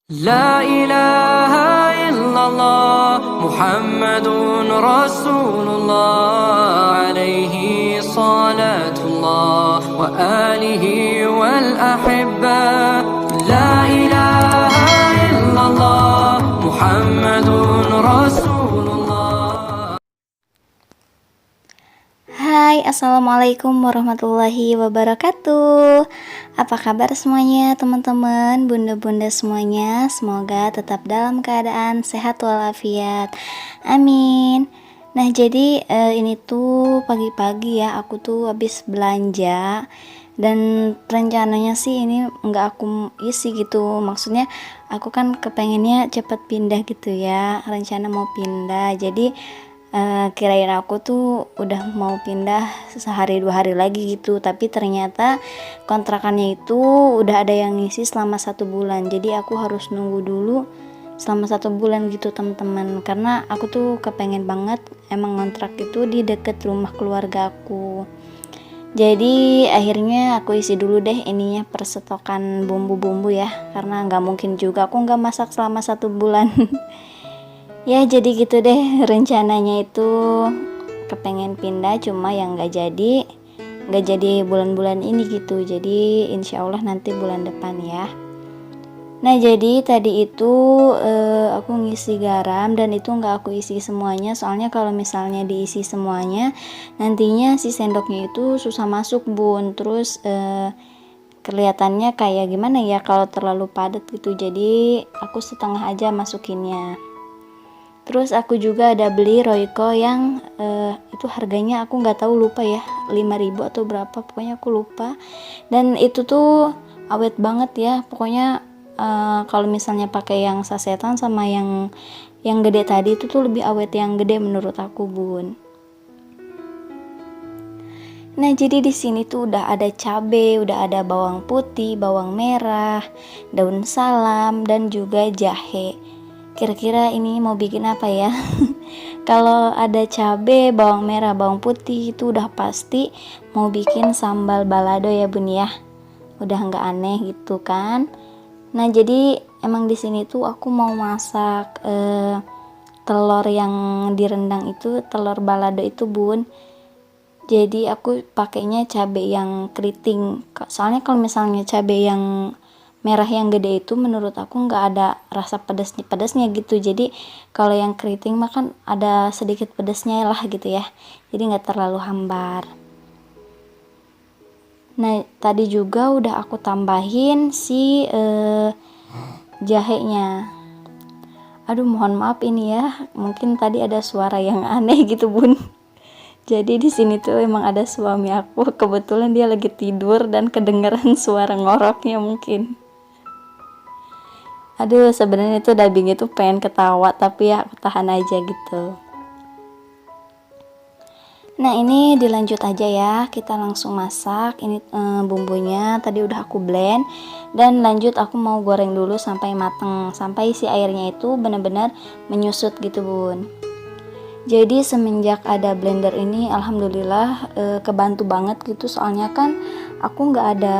لا إله إلا الله محمد رسول الله عليه صلاة الله وآله والأحبة لا إله إلا الله محمد رسول الله. Hai, assalamualaikum warahmatullahi wabarakatuh. Apa kabar semuanya teman-teman, bunda-bunda semuanya? Semoga tetap dalam keadaan sehat walafiat, amin. Nah jadi ini tuh pagi-pagi ya, aku tuh habis belanja. Dan rencananya sih ini nggak aku isi gitu. Maksudnya aku kan kepengennya cepet pindah gitu ya, rencana mau pindah. Jadi kirain aku tuh udah mau pindah sehari 2 hari lagi gitu, tapi ternyata kontrakannya itu udah ada yang ngisi selama 1 bulan, jadi aku harus nunggu dulu selama 1 bulan gitu teman-teman, karena aku tuh kepengen banget emang ngontrak itu di deket rumah keluarga aku. Jadi akhirnya aku isi dulu deh ininya, perstokan bumbu-bumbu ya, karena nggak mungkin juga aku nggak masak selama 1 bulan. Ya jadi gitu deh rencananya, itu kepengen pindah cuma yang nggak jadi bulan-bulan ini gitu, jadi insya Allah nanti bulan depan ya. Nah jadi tadi itu aku ngisi garam, dan itu nggak aku isi semuanya, soalnya kalau misalnya diisi semuanya nantinya si sendoknya itu susah masuk bun, terus kelihatannya kayak gimana ya kalau terlalu padat gitu, jadi aku setengah aja masukinnya. Terus aku juga ada beli Royco yang itu harganya aku nggak tahu, lupa ya, 5.000 atau berapa, pokoknya aku lupa. Dan itu tuh awet banget ya, pokoknya kalau misalnya pakai yang sasetan sama yang gede tadi itu tuh lebih awet yang gede menurut aku bun. Nah jadi di sini tuh udah ada cabe, udah ada bawang putih, bawang merah, daun salam, dan juga jahe. Kira-kira ini mau bikin apa ya? Kalau ada cabe, bawang merah, bawang putih itu udah pasti mau bikin sambal balado ya bun ya. Udah nggak aneh gitu kan? Nah jadi emang di sini tuh aku mau masak telur yang direndang itu, telur balado itu bun. Jadi aku pakainya cabe yang keriting. Soalnya kalau misalnya cabe yang merah yang gede itu menurut aku nggak ada rasa pedasnya gitu, jadi kalau yang keriting mah kan ada sedikit pedasnya lah gitu ya, jadi nggak terlalu hambar. Nah tadi juga udah aku tambahin si jahenya. Aduh mohon maaf ini ya, mungkin tadi ada suara yang aneh gitu bun. Jadi di sini tuh emang ada suami aku, kebetulan dia lagi tidur dan kedengeran suara ngoroknya mungkin. Aduh sebenarnya itu dubbing itu pengen ketawa, tapi ya aku tahan aja gitu. Nah ini dilanjut aja ya, kita langsung masak. Ini bumbunya tadi udah aku blend, dan lanjut aku mau goreng dulu sampai mateng, sampai si airnya itu benar-benar menyusut gitu bun. Jadi semenjak ada blender ini alhamdulillah kebantu banget gitu, soalnya kan aku nggak ada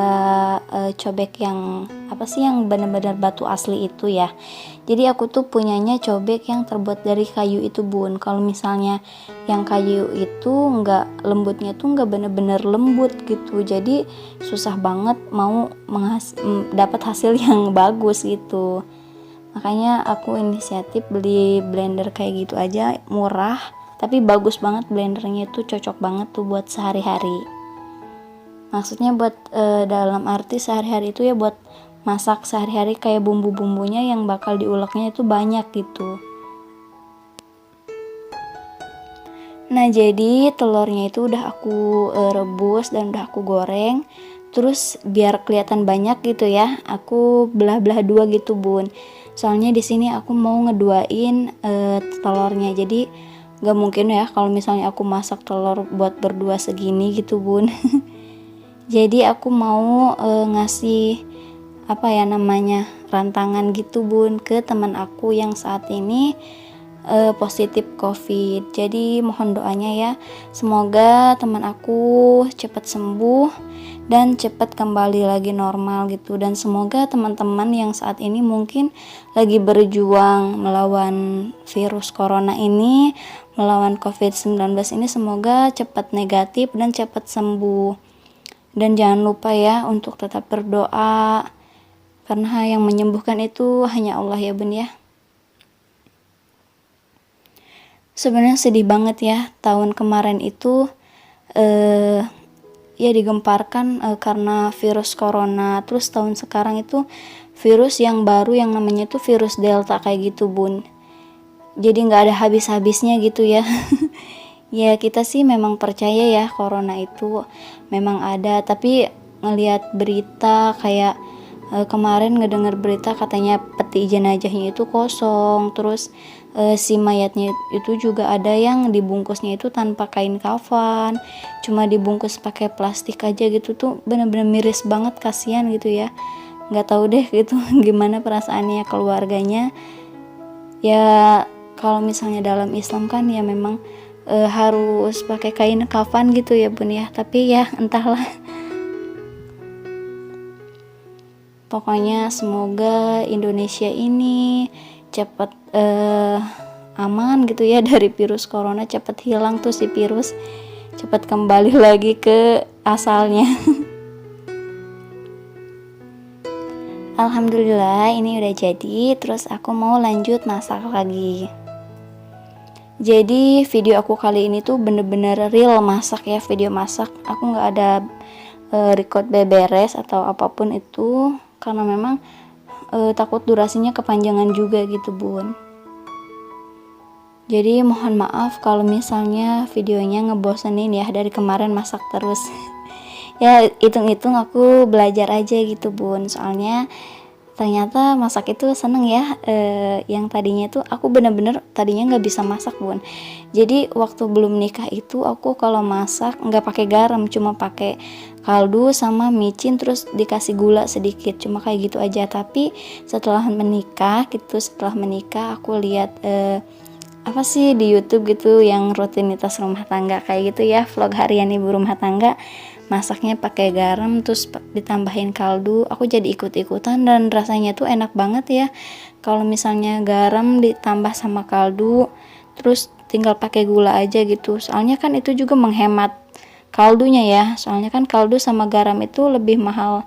cobek yang apa sih, yang benar-benar batu asli itu ya. Jadi aku tuh punyanya cobek yang terbuat dari kayu itu bun. Kalau misalnya yang kayu itu nggak, lembutnya tuh nggak bener-bener lembut gitu, jadi susah banget mau dapat hasil yang bagus gitu. Makanya aku inisiatif beli blender kayak gitu aja, murah tapi bagus banget blendernya, itu cocok banget tuh buat sehari-hari. Maksudnya buat dalam arti sehari-hari itu ya, buat masak sehari-hari, kayak bumbu-bumbunya yang bakal diuleknya itu banyak gitu. Nah jadi telurnya itu udah aku rebus dan udah aku goreng. Terus biar kelihatan banyak gitu ya, aku belah-belah dua gitu bun. Soalnya di sini aku mau ngeduain telurnya, jadi nggak mungkin ya kalau misalnya aku masak telur buat berdua segini gitu bun. Jadi aku mau ngasih apa ya namanya, rantangan gitu bun, ke teman aku yang saat ini positif COVID. Jadi mohon doanya ya, semoga teman aku cepat sembuh dan cepat kembali lagi normal gitu. Dan semoga teman-teman yang saat ini mungkin lagi berjuang melawan virus corona ini, melawan COVID-19 ini, semoga cepat negatif dan cepat sembuh. Dan jangan lupa ya untuk tetap berdoa, karena yang menyembuhkan itu hanya Allah ya bun ya. Sebenarnya sedih banget ya, tahun kemarin itu ya digemparkan karena virus corona. Terus tahun sekarang itu virus yang baru yang namanya itu virus delta kayak gitu bun. Jadi nggak ada habis-habisnya gitu ya. Ya kita sih memang percaya ya corona itu memang ada, tapi ngelihat berita kayak kemarin ngedengar berita katanya peti jenazahnya itu kosong, terus si mayatnya itu juga ada yang dibungkusnya itu tanpa kain kafan, cuma dibungkus pakai plastik aja gitu, tuh bener-bener miris banget, kasihan gitu ya. Nggak tahu deh gitu gimana perasaannya keluarganya ya. Kalau misalnya dalam Islam kan ya memang harus pakai kain kafan gitu ya bun ya, tapi ya entahlah. Pokoknya semoga Indonesia ini cepat aman gitu ya dari virus corona, cepat hilang tuh si virus, cepat kembali lagi ke asalnya. Alhamdulillah ini udah jadi. Terus aku mau lanjut masak lagi. Jadi video aku kali ini tuh bener-bener real masak ya, video masak. Aku nggak ada record beberes atau apapun itu, karena memang takut durasinya kepanjangan juga gitu bun. Jadi mohon maaf kalau misalnya videonya ngebosenin ya, dari kemarin masak terus. Ya hitung-hitung aku belajar aja gitu bun, soalnya ternyata masak itu seneng ya. Yang tadinya tuh aku bener-bener tadinya nggak bisa masak bun. Jadi waktu belum nikah itu aku kalau masak nggak pakai garam, cuma pakai kaldu sama micin, terus dikasih gula sedikit, cuma kayak gitu aja. Tapi setelah menikah aku lihat apa sih di YouTube gitu yang rutinitas rumah tangga kayak gitu ya, vlog harian ibu rumah tangga, masaknya pakai garam terus ditambahin kaldu. Aku jadi ikut-ikutan dan rasanya tuh enak banget ya kalau misalnya garam ditambah sama kaldu, terus tinggal pakai gula aja gitu. Soalnya kan itu juga menghemat kaldunya ya, soalnya kan kaldu sama garam itu lebih mahal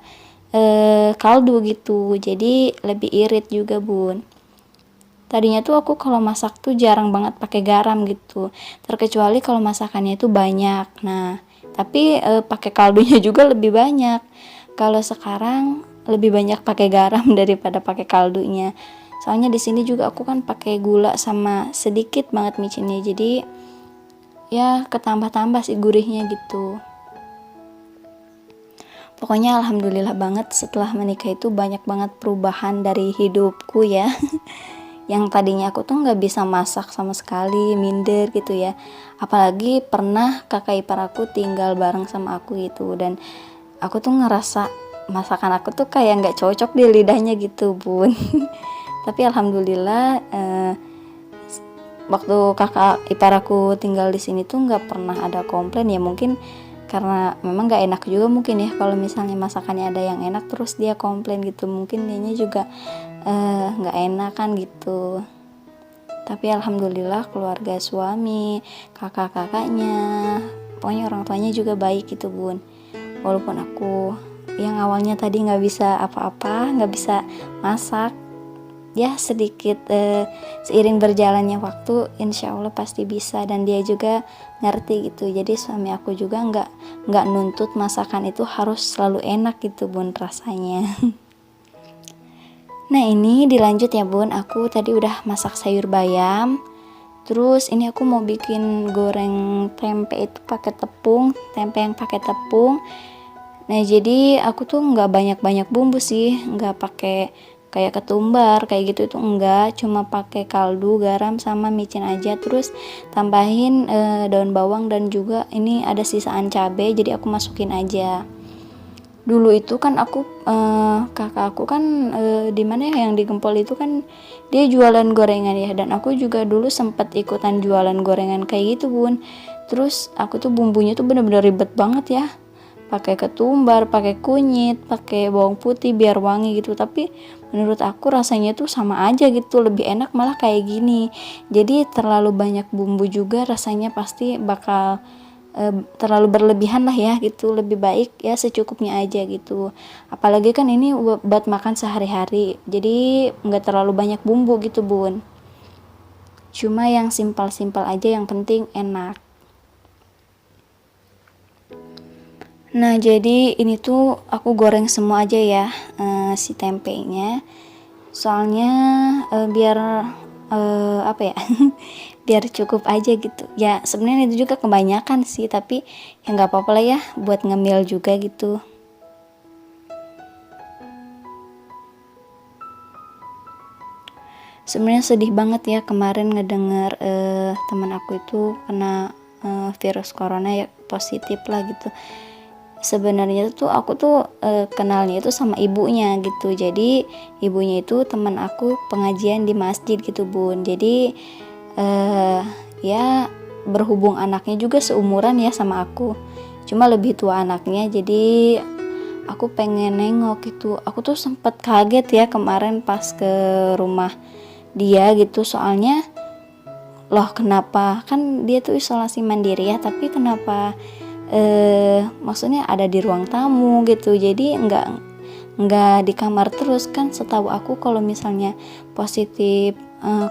kaldu gitu, jadi lebih irit juga bun. Tadinya tuh aku kalau masak tuh jarang banget pakai garam gitu, terkecuali kalau masakannya itu banyak. Nah tapi pakai kaldunya juga lebih banyak. Kalau sekarang lebih banyak pakai garam daripada pakai kaldunya. Soalnya di sini juga aku kan pakai gula sama sedikit banget micinnya, jadi ya ketambah-tambah sih gurihnya gitu. Pokoknya alhamdulillah banget setelah menikah itu banyak banget perubahan dari hidupku ya. Yang tadinya aku tuh nggak bisa masak sama sekali, minder gitu ya. Apalagi pernah kakak ipar aku tinggal bareng sama aku gitu, dan aku tuh ngerasa masakan aku tuh kayak nggak cocok di lidahnya gitu bun. Tapi alhamdulillah waktu kakak ipar aku tinggal di sini tuh nggak pernah ada komplain ya. Mungkin karena memang nggak enak juga mungkin ya kalau misalnya masakannya ada yang enak terus dia komplain gitu, mungkin dianya juga nggak enak kan gitu. Tapi alhamdulillah keluarga suami, kakak-kakaknya, pokoknya orang tuanya juga baik gitu bun. Walaupun aku yang awalnya tadi nggak bisa apa-apa, nggak bisa masak, ya sedikit seiring berjalannya waktu insya Allah pasti bisa, dan dia juga ngerti gitu. Jadi suami aku juga nggak nuntut masakan itu harus selalu enak gitu bun rasanya. Nah ini dilanjut ya bun, aku tadi udah masak sayur bayam. Terus ini aku mau bikin goreng tempe itu pakai tepung, tempe yang pakai tepung. Nah jadi aku tuh nggak banyak-banyak bumbu sih, nggak pakai kayak ketumbar kayak gitu, itu enggak, cuma pakai kaldu, garam sama micin aja. Terus tambahin daun bawang dan juga ini ada sisaan cabai, jadi aku masukin aja. Dulu itu kan aku kakak aku kan di mana ya yang di Gempol itu kan dia jualan gorengan ya, dan aku juga dulu sempat ikutan jualan gorengan kayak gitu bun. Terus aku tuh bumbunya tuh bener-bener ribet banget ya, pakai ketumbar, pakai kunyit, pakai bawang putih biar wangi gitu. Tapi menurut aku rasanya tuh sama aja gitu, lebih enak malah kayak gini. Jadi terlalu banyak bumbu juga rasanya pasti bakal terlalu berlebihan lah ya gitu. Lebih baik ya secukupnya aja gitu, apalagi kan ini buat makan sehari-hari, jadi nggak terlalu banyak bumbu gitu bun, cuma yang simpel-simpel aja yang penting enak. Nah jadi ini tuh aku goreng semua aja ya, si tempenya, soalnya biar apa ya biar cukup aja gitu ya. Sebenarnya itu juga kebanyakan sih, tapi ya nggak apa-apa lah ya buat ngemil juga gitu. Sebenarnya sedih banget ya kemarin ngedenger teman aku itu kena virus corona ya, positif lah gitu. Sebenarnya tuh aku tuh kenalnya itu sama ibunya gitu. Jadi ibunya itu teman aku pengajian di masjid gitu bun. Jadi ya berhubung anaknya juga seumuran ya sama aku, cuma lebih tua anaknya. Jadi aku pengen nengok gitu. Aku tuh sempet kaget ya kemarin pas ke rumah dia gitu, soalnya loh kenapa kan dia tuh isolasi mandiri ya, tapi kenapa maksudnya ada di ruang tamu gitu, jadi nggak di kamar terus. Kan setahu aku kalau misalnya positif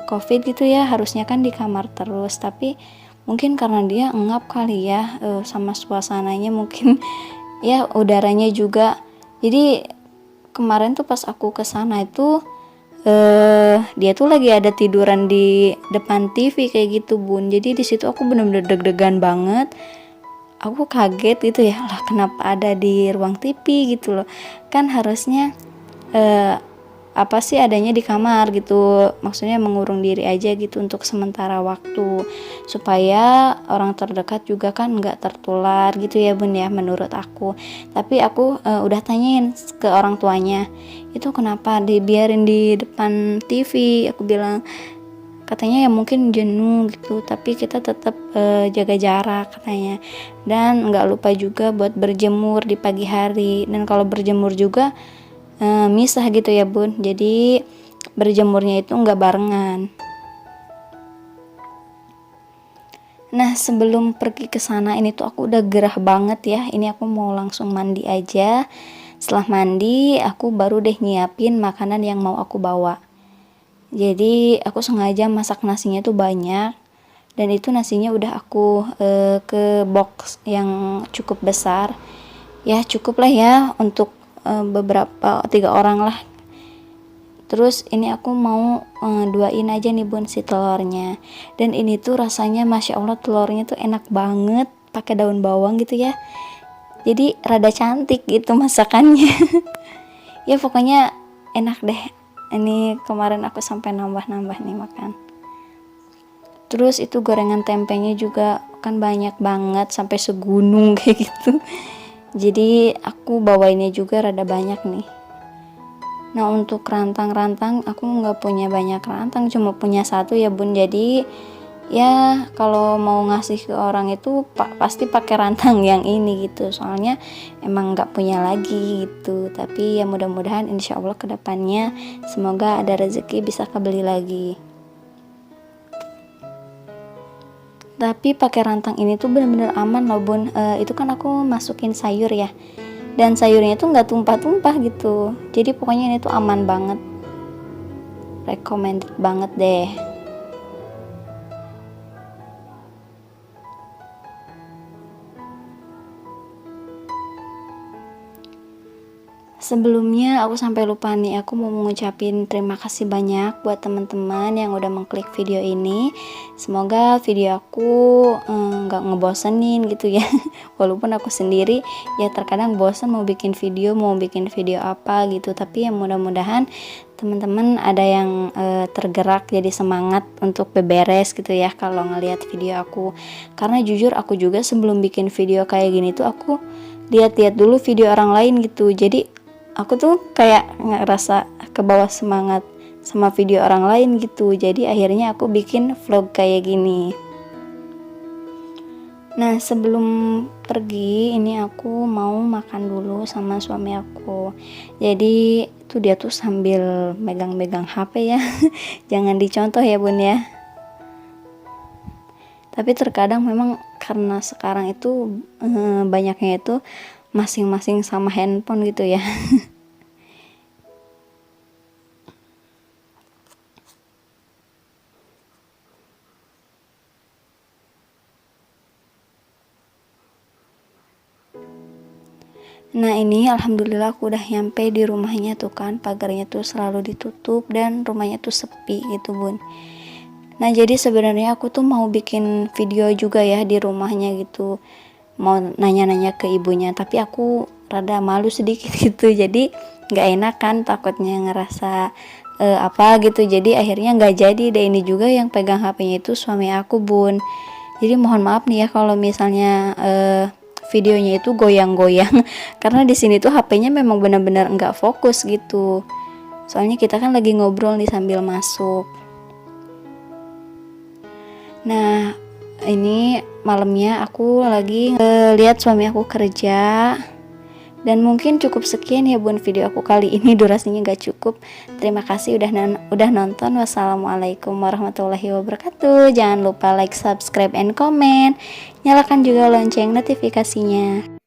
COVID gitu ya harusnya kan di kamar terus, tapi mungkin karena dia engap kali ya sama suasananya mungkin ya udaranya juga. Jadi kemarin tuh pas aku kesana itu dia tuh lagi ada tiduran di depan TV kayak gitu bun. Jadi di situ aku bener-bener deg-degan banget. Aku kaget gitu ya, lah kenapa ada di ruang TV gitu loh. Kan harusnya apa sih adanya di kamar gitu, maksudnya mengurung diri aja gitu untuk sementara waktu, supaya orang terdekat juga kan nggak tertular gitu ya bun ya, menurut aku. Tapi aku udah tanyain ke orang tuanya, itu kenapa dibiarin di depan TV. Aku bilang katanya ya mungkin jenuh gitu, tapi kita tetap jaga jarak katanya, dan nggak lupa juga buat berjemur di pagi hari. Dan kalau berjemur juga misah gitu ya bun, jadi berjemurnya itu nggak barengan. Nah sebelum pergi ke sana ini tuh aku udah gerah banget ya, ini aku mau langsung mandi aja. Setelah mandi aku baru deh nyiapin makanan yang mau aku bawa. Jadi aku sengaja masak nasinya tuh banyak, dan itu nasinya udah aku ke box yang cukup besar ya, cukup lah ya untuk beberapa 3 orang lah. Terus ini aku mau duain aja nih bun si telurnya, dan ini tuh rasanya masya Allah telurnya tuh enak banget, pakai daun bawang gitu ya, jadi rada cantik gitu masakannya. Ya pokoknya enak deh. Ini kemarin aku sampai nambah-nambah nih makan. Terus itu gorengan tempenya juga kan banyak banget, sampai segunung kayak gitu. Jadi aku bawainnya juga rada banyak nih. Nah untuk rantang-rantang aku nggak punya banyak rantang, cuma punya 1 ya bun. Jadi ya kalau mau ngasih ke orang itu pasti pakai rantang yang ini gitu, soalnya emang nggak punya lagi gitu. Tapi ya mudah-mudahan insya Allah kedepannya semoga ada rezeki bisa kebeli lagi. Tapi pakai rantang ini tuh bener-bener aman loh bun. Itu kan aku masukin sayur ya, dan sayurnya tuh nggak tumpah-tumpah gitu. Jadi pokoknya ini tuh aman banget, recommended banget deh. Sebelumnya aku sampai lupa nih, aku mau mengucapin terima kasih banyak buat teman-teman yang udah mengklik video ini. Semoga video aku nggak ngebosenin gitu ya. Walaupun aku sendiri ya terkadang bosan mau bikin video apa gitu. Tapi ya mudah-mudahan teman-teman ada yang tergerak jadi semangat untuk beberes gitu ya kalau ngelihat video aku. Karena jujur aku juga sebelum bikin video kayak gini tuh aku lihat-lihat dulu video orang lain gitu. Jadi aku tuh kayak ngerasa kebawa semangat sama video orang lain gitu. Jadi akhirnya aku bikin vlog kayak gini. Nah, sebelum pergi ini aku mau makan dulu sama suami aku. Jadi tuh dia tuh sambil megang-megang HP ya. Jangan dicontoh ya bun ya. Tapi terkadang memang karena sekarang itu banyaknya itu masing-masing sama handphone gitu ya. Nah ini alhamdulillah aku udah nyampe di rumahnya tuh kan, pagarnya tuh selalu ditutup dan rumahnya tuh sepi gitu bun. Nah jadi sebenarnya aku tuh mau bikin video juga ya di rumahnya gitu, mau nanya-nanya ke ibunya, tapi aku rada malu sedikit gitu, jadi nggak enak kan, takutnya ngerasa apa gitu, jadi akhirnya nggak jadi deh. Ini juga yang pegang HP-nya itu suami aku bun. Jadi mohon maaf nih ya kalau misalnya videonya itu goyang-goyang karena di sini tuh HP-nya memang benar-benar nggak fokus gitu. Soalnya kita kan lagi ngobrol nih sambil masuk. Nah, ini malamnya aku lagi lihat suami aku kerja. Dan mungkin cukup sekian ya bun video aku kali ini, durasinya gak cukup. Terima kasih udah nonton. Wassalamualaikum warahmatullahi wabarakatuh. Jangan lupa like, subscribe, and comment. Nyalakan juga lonceng notifikasinya.